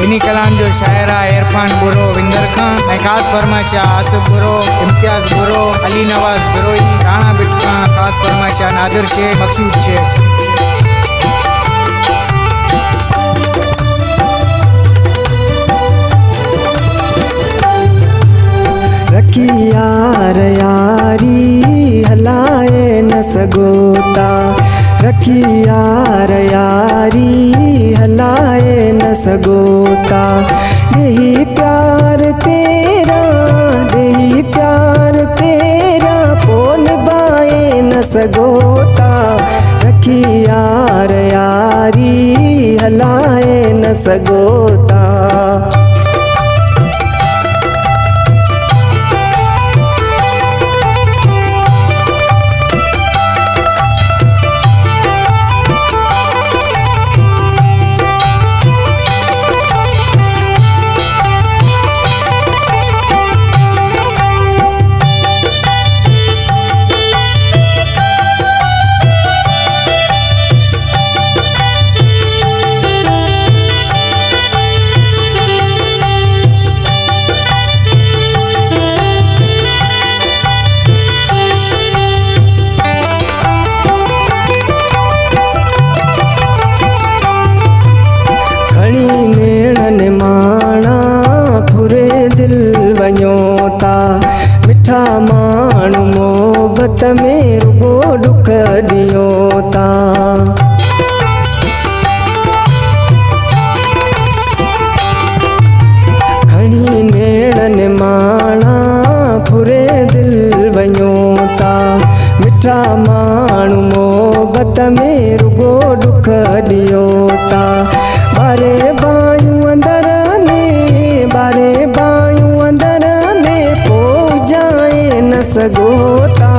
इन्हीं कलाम जो शायरा इरफान बुरो विंदर खान ऐं ख़ास फरमाइशा आसिफ बुरो, इम्तियाज़ बुरो, अली नवाज बुरोई, राणा बिटका, ख़ास फरमाइशा नादिर शेख, मकसूद शेख। रखी यार यारी हलाए न सगोता, रखी यार यारी हलाए न सगोता। यही प्यार तेरा, यही प्यार तेरा पोन बाए न सगोता। रखी यार यारी हलाए न सगोता। मिठा माण्हू मोहबत में रुगो दुख ॾियो ता। खणी नेड़नि माणा फुरे दिल वञो ता। मिठा माण्हू मोहबत में रुगो दुख ॾियो ता। बारे बायूं अंदर में, बारे बायूं अंदर न सगोता।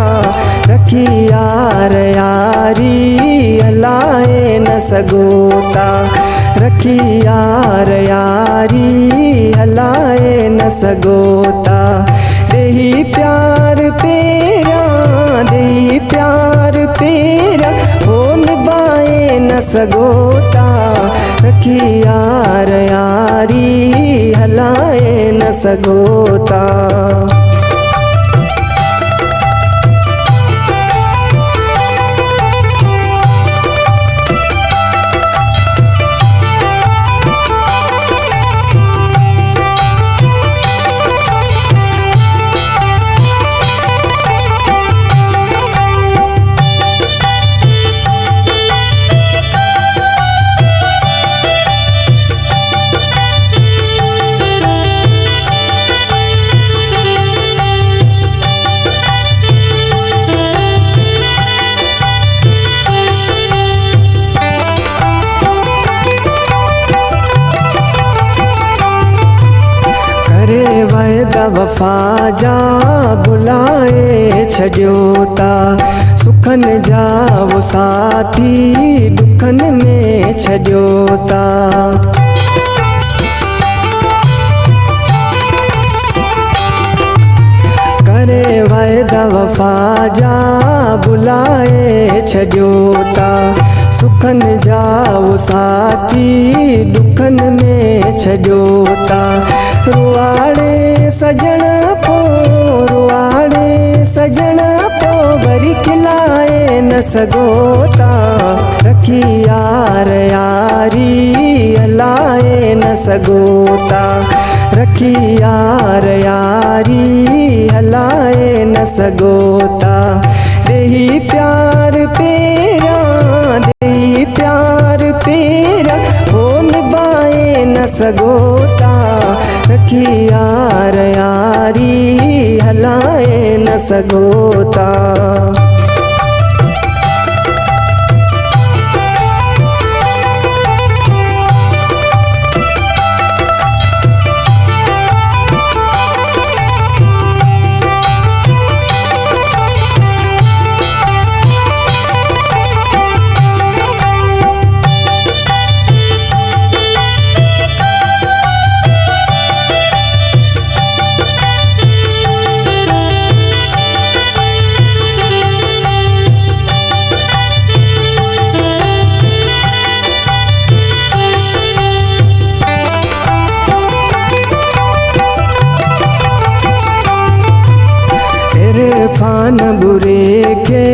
रखी यार यारी हलाए न सगोता। रखी यार यारी हलाए न सगोता। देही प्यार पेरा, देही प्यार पेरा होन बाए न सगोता। रखी यार यारी हलाए न सगोता। वायदा वफा जा बुलाए छॾियो ता। सुखन जा वो साथी दुखन में छॾियो ता। करे वायदा वफा जा बुलाए छॾियो ता। सुखन जा वो साथी दुखन में छॾियो ता। रुआड़े सजण पो, रुआड़े सजण पो वरी खिलाए न सगोता। रखी यार यारी हलाए न सगोता। रखी यार यारी हलाए न सगोता। देही प्यार पेरा, देही प्यार पेरा होन बाए न सगोता। रखी यार यारी हलाए न सगोता। फान बुरे के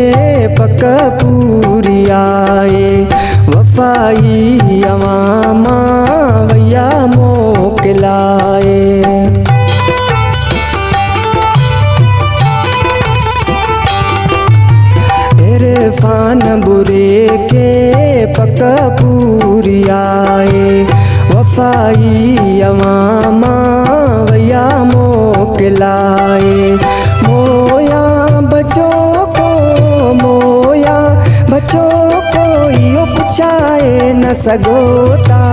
पक पूरी आए वफाई अवामा वैया मोकलाए फान बुरे के पक पूरी आए वफाई अवामा वैया मोकलाए मोया बच्चों को यो पुछाए न सगोता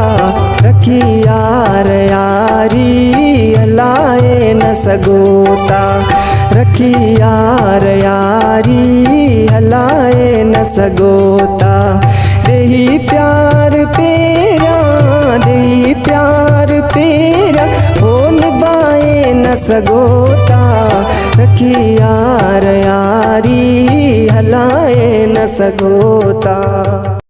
रखी यार यारी हलाए न सगोता रखी यार यारी हलाए न सगोता देही प्यार पेरा हो निभाए न सगोता रखी यार यारी हलाए न सगोता।